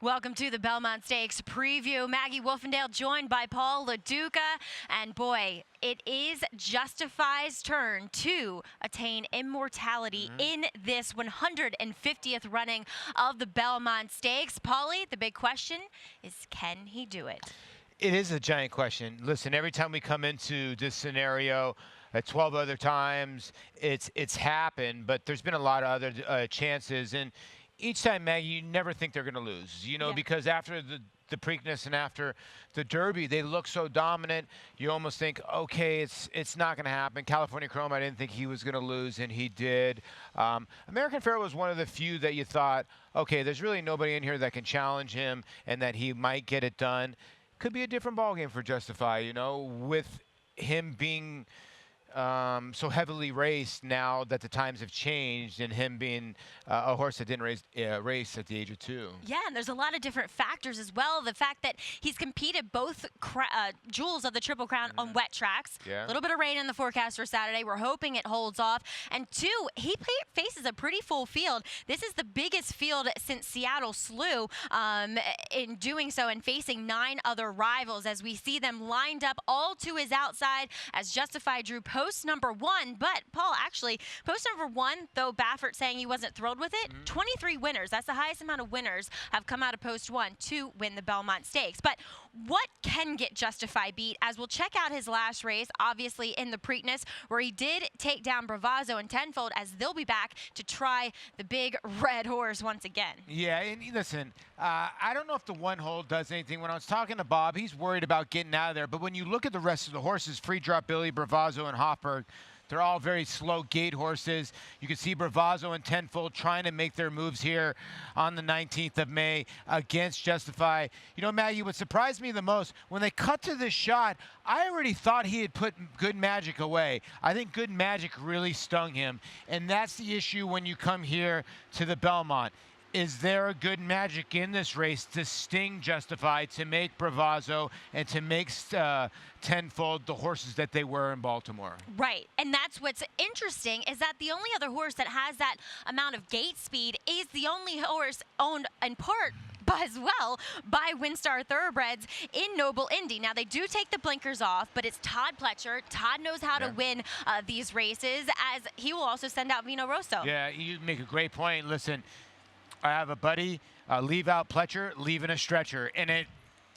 Welcome to the Belmont Stakes preview. Maggie Wolfendale joined by Paul Duca. And boy, it is Justify's turn to attain immortality in this 150th running of the Belmont Stakes. Paulie, the big question is, can he do it? It is a giant question. Listen, every time we come into this scenario, 12 other times, it's happened, but there's been a lot of other chances. And each time, Maggie, you never think they're going to lose, because after the Preakness and after the Derby, they look so dominant. You almost think, okay, it's not going to happen. California Chrome, I didn't think he was going to lose, and he did. American Pharoah was one of the few that you thought, okay, there's really nobody in here that can challenge him and that he might get it done. Could be a different ballgame for Justify, with him being so heavily raced now that the times have changed, and him being a horse that didn't race at the age of 2. Yeah, and there's a lot of different factors as well. The fact that he's competed both jewels of the Triple Crown on wet tracks. A little bit of rain in the forecast for Saturday. We're hoping it holds off. And 2, he faces a pretty full field. This is the biggest field since Seattle Slew in doing so and facing 9 other rivals as we see them lined up all to his outside as Justify drew post number 1. But Paul, actually, post number 1, though Baffert saying he wasn't thrilled with it, 23 winners. That's the highest amount of winners have come out of post 1 to win the Belmont Stakes. But what can get Justify beat? As we'll check out his last race, obviously in the Preakness, where he did take down Bravazzo and Tenfold, as they'll be back to try the big red horse once again. Yeah, and listen, I don't know if the one hole does anything. When I was talking to Bob, he's worried about getting out of there. But when you look at the rest of the horses, Free Drop Billy, Bravazzo, and Hawberk, they're all very slow gait horses. You can see Bravazzo and Tenfold trying to make their moves here on the 19th of May against Justify. Maggie, what surprised me the most, when they cut to this shot, I already thought he had put Good Magic away. I think Good Magic really stung him. And that's the issue when you come here to the Belmont. Is there a Good Magic in this race to sting Justify, to make Bravazzo, and to make Tenfold the horses that they were in Baltimore? Right, and that's what's interesting, is that the only other horse that has that amount of gate speed is the only horse owned in part as well by Winstar Thoroughbreds in Noble Indy. Now, they do take the blinkers off, but it's Todd Pletcher. Todd knows how to win these races, as he will also send out Vino Rosso. Yeah, you make a great point. Listen, I have a buddy, leave out Pletcher, leave in a stretcher, and it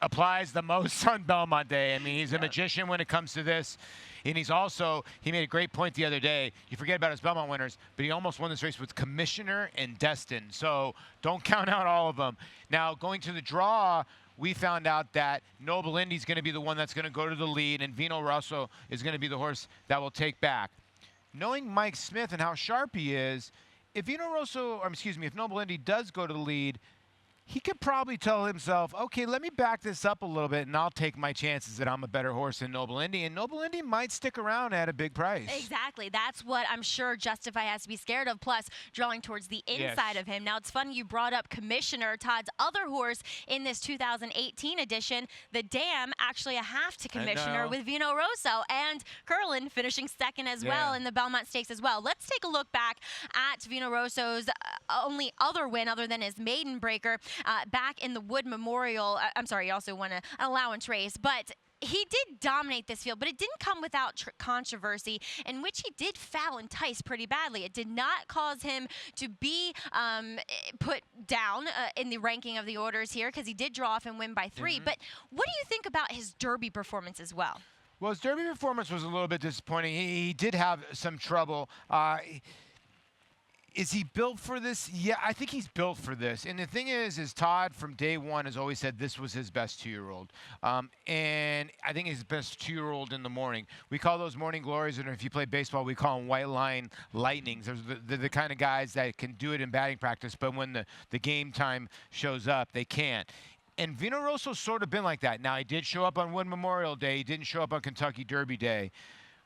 applies the most on Belmont Day. I mean, he's a magician when it comes to this. And he made a great point the other day. You forget about his Belmont winners, but he almost won this race with Commissioner and Destin. So don't count out all of them. Now, going to the draw, we found out that Noble Indy's going to be the one that's going to go to the lead, and Vino Rosso is going to be the horse that will take back. Knowing Mike Smith and how sharp he is, if if Noble Indy does go to the lead, he could probably tell himself, okay, let me back this up a little bit, and I'll take my chances that I'm a better horse than Noble Indy, and Noble Indy might stick around at a big price. Exactly. That's what I'm sure Justify has to be scared of, plus drawing towards the inside of him. Now, it's funny you brought up Commissioner, Todd's other horse in this 2018 edition. The Dam, actually a half to Commissioner with Vino Rosso, and Curlin finishing second as well in the Belmont Stakes as well. Let's take a look back at Vino Rosso's only other win other than his maiden breaker. Back in the Wood Memorial, I'm sorry, he also won an allowance race, but he did dominate this field, but it didn't come without controversy, in which he did foul Entice pretty badly. It did not cause him to be put down in the ranking of the orders here, because he did draw off and win by 3. But what do you think about his Derby performance as well? Well, his Derby performance was a little bit disappointing. He did have some trouble. Is he built for this? Yeah, I think he's built for this. And the thing is Todd from day one has always said this was his best 2-year-old. And I think his best 2-year-old in the morning. We call those morning glories, and if you play baseball, we call them white line lightnings. They're the kind of guys that can do it in batting practice, but when the game time shows up, they can't. And Vino Rosso's sort of been like that. Now, he did show up on Wood Memorial Day. He didn't show up on Kentucky Derby Day.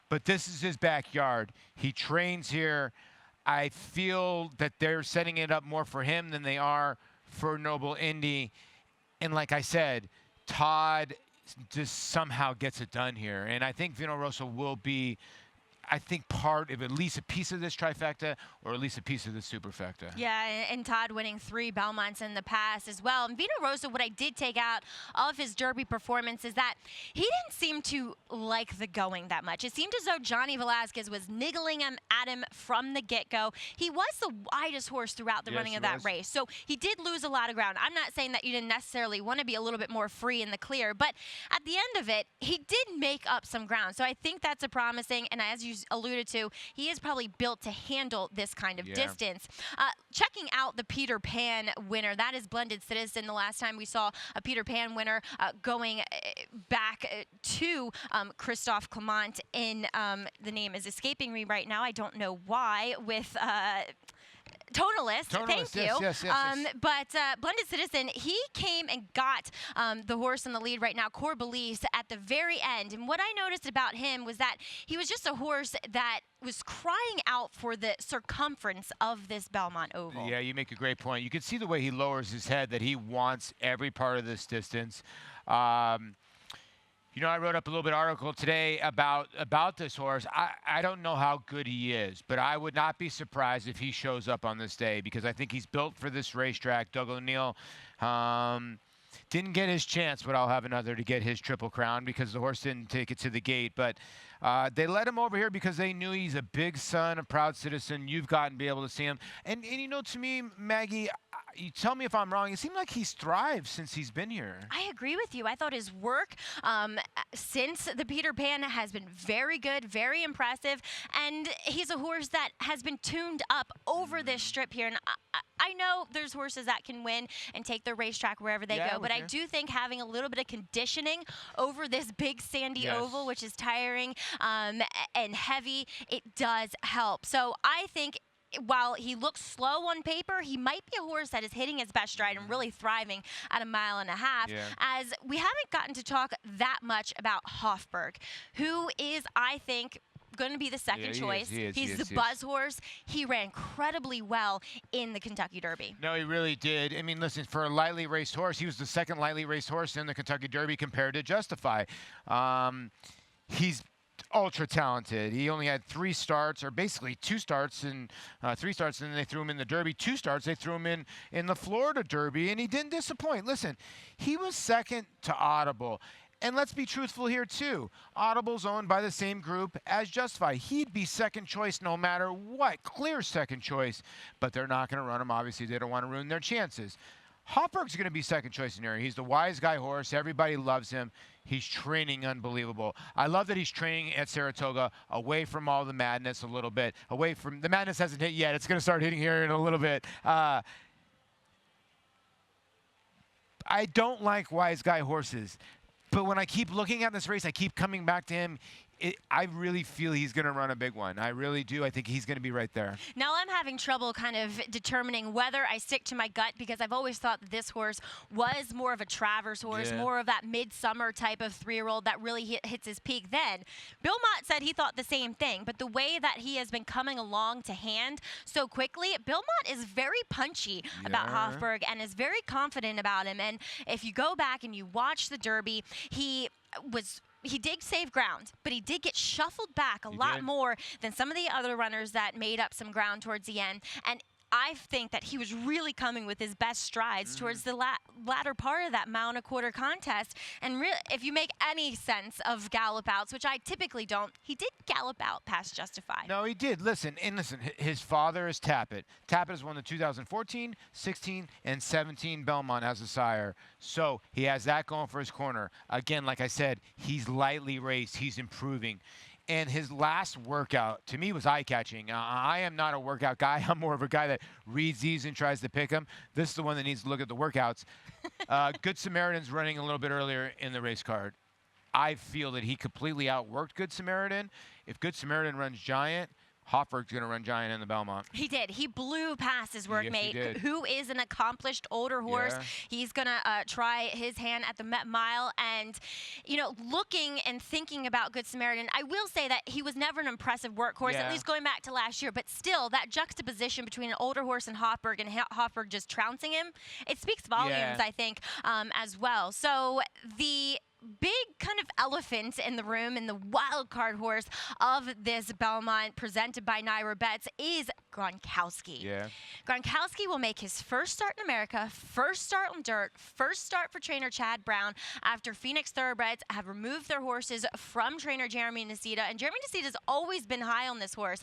But this is his backyard. He trains here. I feel that they're setting it up more for him than they are for Noble Indy. And like I said, Todd just somehow gets it done here. And I think Vino Rosso will be I think, part of at least a piece of this trifecta or at least a piece of this superfecta. Yeah, and Todd winning 3 Belmonts in the past as well. And Vito Rosa, what I did take out of his Derby performance is that he didn't seem to like the going that much. It seemed as though Johnny Velasquez was niggling him at him from the get-go. He was the widest horse throughout the running of that race, so he did lose a lot of ground. I'm not saying that you didn't necessarily want to be a little bit more free in the clear, but at the end of it, he did make up some ground. So I think that's a promising, and as you alluded to, he is probably built to handle this kind of distance. Checking out the Peter Pan winner, that is Blended Citizen. The last time we saw a Peter Pan winner going back to Christophe Clement in, the name is escaping me right now, I don't know why, with Tonalist, thank you. Yes. But Blended Citizen, he came and got the horse in the lead right now, Corbelize, at the very end. And what I noticed about him was that he was just a horse that was crying out for the circumference of this Belmont Oval. Yeah, you make a great point. You can see the way he lowers his head, that he wants every part of this distance. You know, I wrote up a little bit article today about this horse. I don't know how good he is, but I would not be surprised if he shows up on this day, because I think he's built for this racetrack. Doug O'Neill didn't get his chance, but I'll have another to get his Triple Crown because the horse didn't take it to the gate. But they let him over here because they knew he's a big son, a proud citizen. You've got to be able to see him. And you know, to me, Maggie, you tell me if I'm wrong, it seemed like he's thrived since he's been here. I agree with you. I thought his work since the Peter Pan has been very good, very impressive, and he's a horse that has been tuned up over this strip here. And I know there's horses that can win and take the racetrack wherever they go, but I do think having a little bit of conditioning over this big sandy oval, which is tiring and heavy, it does help. So I think while he looks slow on paper, he might be a horse that is hitting his best stride and really thriving at 1.5 miles, as we haven't gotten to talk that much about Hawberk, who is, I think, going to be the second choice. He's the buzz horse. He ran incredibly well in the Kentucky Derby. No, he really did. I mean, listen, for a lightly raced horse, he was the second lightly raced horse in the Kentucky Derby compared to Justify. He's ultra talented. He only had 3 starts, or basically 2 starts and 3 starts, and then they threw him in the Derby. 2 starts, they threw him in the Florida Derby, and he didn't disappoint. Listen, he was second to Audible. And let's be truthful here, too. Audible's owned by the same group as Justify. He'd be second choice no matter what. Clear second choice. But they're not going to run him. Obviously, they don't want to ruin their chances. Hawberk's going to be second choice in here. He's the wise guy horse. Everybody loves him. He's training unbelievable. I love that he's training at Saratoga away from all the madness a little bit. Away from the madness hasn't hit yet. It's going to start hitting here in a little bit. I don't like wise guy horses. But when I keep looking at this race, I keep coming back to him. I really feel he's going to run a big one. I really do. I think he's going to be right there. Now I'm having trouble kind of determining whether I stick to my gut, because I've always thought that this horse was more of a Travers horse, more of that midsummer type of 3-year-old that really hits his peak then. Belmont said he thought the same thing, but the way that he has been coming along to hand so quickly, Belmont is very punchy about Hawberk and is very confident about him. And if you go back and you watch the Derby, he did save ground, but he did get shuffled back a lot more than some of the other runners that made up some ground towards the end. And I think that he was really coming with his best strides towards the latter part of that 1.25 mile contest. And if you make any sense of gallop outs, which I typically don't, he did gallop out past Justify. No, he did. Listen, his father is Tappet. Tappet has won the 2014, 16, and 17 Belmont as a sire. So he has that going for his corner. Again, like I said, he's lightly raced. He's improving. And his last workout, to me, was eye-catching. I am not a workout guy. I'm more of a guy that reads these and tries to pick them. This is the one that needs to look at the workouts. Good Samaritan's running a little bit earlier in the race card. I feel that he completely outworked Good Samaritan. If Good Samaritan runs Giant, Hawberk's going to run Giant in the Belmont. He did. He blew past his workmate, who is an accomplished older horse. He's going to try his hand at the Met Mile. And, you know, looking and thinking about Good Samaritan, I will say that he was never an impressive workhorse, at least going back to last year. But still, that juxtaposition between an older horse and Hawberk Hawberk just trouncing him, it speaks volumes, I think, as well. So the big kind of elephant in the room and the wild card horse of this Belmont presented by Naira Bets is Gronkowski. Yeah. Gronkowski will make his first start in America, first start on dirt, first start for trainer Chad Brown after Phoenix Thoroughbreds have removed their horses from trainer Jeremy Nacita. And Jeremy Nacita's always been high on this horse.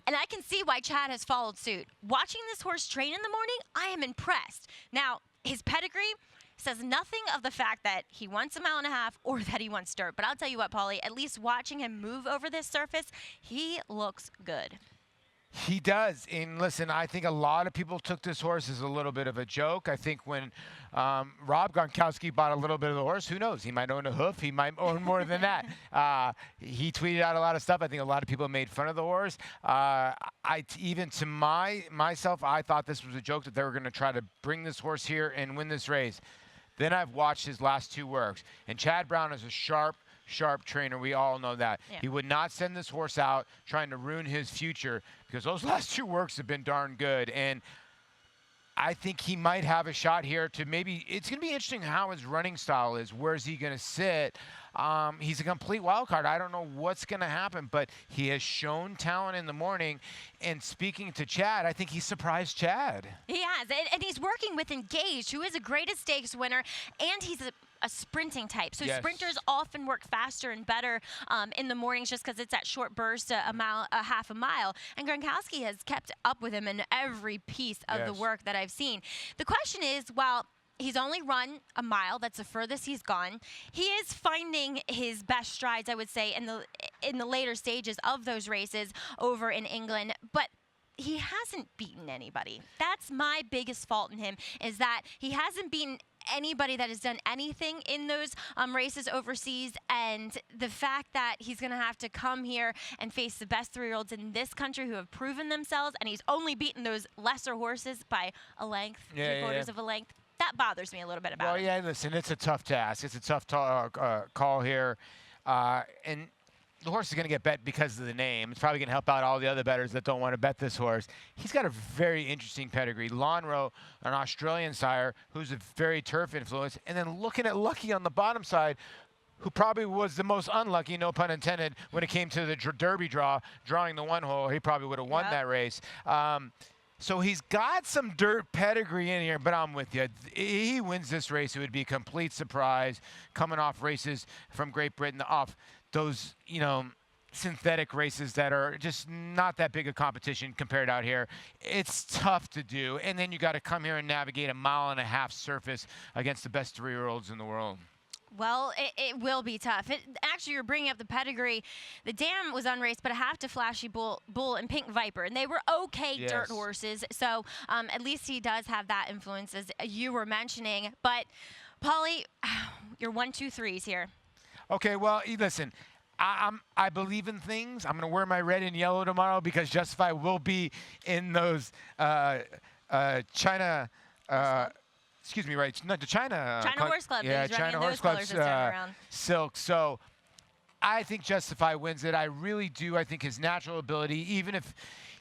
And I can see why Chad has followed suit. Watching this horse train in the morning, I am impressed. Now, his pedigree says nothing of the fact that he wants a mile and a half or that he wants dirt. But I'll tell you what, Paulie, at least watching him move over this surface, he looks good. He does. And listen, I think a lot of people took this horse as a little bit of a joke. I think when Rob Gronkowski bought a little bit of the horse, who knows? He might own a hoof. He might own more than that. He tweeted out a lot of stuff. I think a lot of people made fun of the horse. Even to myself, I thought this was a joke that they were going to try to bring this horse here and win this race. Then I've watched his last two works. And Chad Brown is a sharp trainer. We all know that. Yeah. He would not send this horse out trying to ruin his future because those last two works have been darn good. And I think he might have a shot here to maybe – it's going to be interesting how his running style is. Where's he going to sit? He's a complete wild card. I don't know what's going to happen, but he has shown talent in the morning. And speaking to Chad, I think he surprised Chad. He has, and he's working with Engaged, who is a Greatest Stakes winner, and he's a sprinting type. So yes. Sprinters often work faster and better in the mornings just because it's that short burst, a half a mile. And Gronkowski has kept up with him in every piece of yes. the work that I've seen. The question is, well, he's only run a mile. That's the furthest he's gone. He is finding his best strides, I would say, in the later stages of those races over in England. But he hasn't beaten anybody. That's my biggest fault in him, is that he hasn't beaten anybody that has done anything in those races overseas, and the fact that he's going to have to come here and face the best 3-year-olds in this country who have proven themselves, and he's only beaten those lesser horses by a length, three-quarters of a length. That bothers me a little bit about it. Well, yeah, listen, it's a tough task. It's a tough call here. And the horse is going to get bet because of the name. It's probably going to help out all the other bettors that don't want to bet this horse. He's got a very interesting pedigree. Lonhro, an Australian sire, who's a very turf influence. And then looking at Lucky on the bottom side, who probably was the most unlucky, no pun intended, when it came to the Derby drawing the one hole. He probably would have won that race. So he's got some dirt pedigree in here, but I'm with you. He wins this race, it would be a complete surprise, coming off races from Great Britain, off those, synthetic races that are just not that big a competition compared out here. It's tough to do, and then you got to come here and navigate a 1.5 mile surface against the best 3-year-olds in the world. Well, it will be tough. Actually, you're bringing up the pedigree. The Dam was unraced, but a half to Flashy Bull and Pink Viper, and they were okay dirt horses. So at least he does have that influence, as you were mentioning. But, Paulie, you're 1, 2, 3s here. Okay, well, listen. I believe in things. I'm going to wear my red and yellow tomorrow because Justify will be in those China. Excuse me, right? No, the China Horse Club. Yeah, China Horse Club's silk. So I think Justify wins it. I really do. I think his natural ability, even if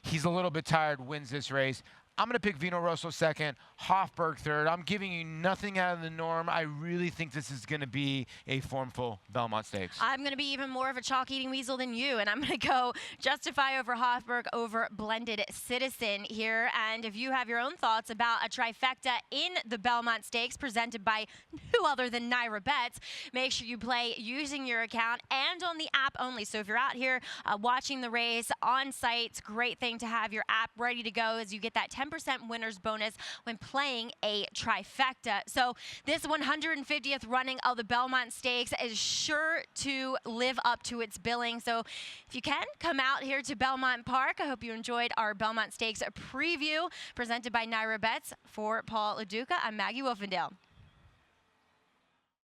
he's a little bit tired, wins this race. I'm going to pick Vino Rosso second, Hawberk third. I'm giving you nothing out of the norm. I really think this is going to be a formful Belmont Stakes. I'm going to be even more of a chalk-eating weasel than you, and I'm going to go Justify over Hawberk over Blended Citizen here. And if you have your own thoughts about a trifecta in the Belmont Stakes presented by who other than Naira Bets, make sure you play using your account and on the app only. So if you're out here watching the race on site, it's a great thing to have your app ready to go as you get that 10% winners bonus when playing a trifecta. So this 150th running of the Belmont Stakes is sure to live up to its billing. So if you can, come out here to Belmont Park. I hope you enjoyed our Belmont Stakes preview presented by Naira Bets. For Paul Duca, I'm Maggie Wolfendale.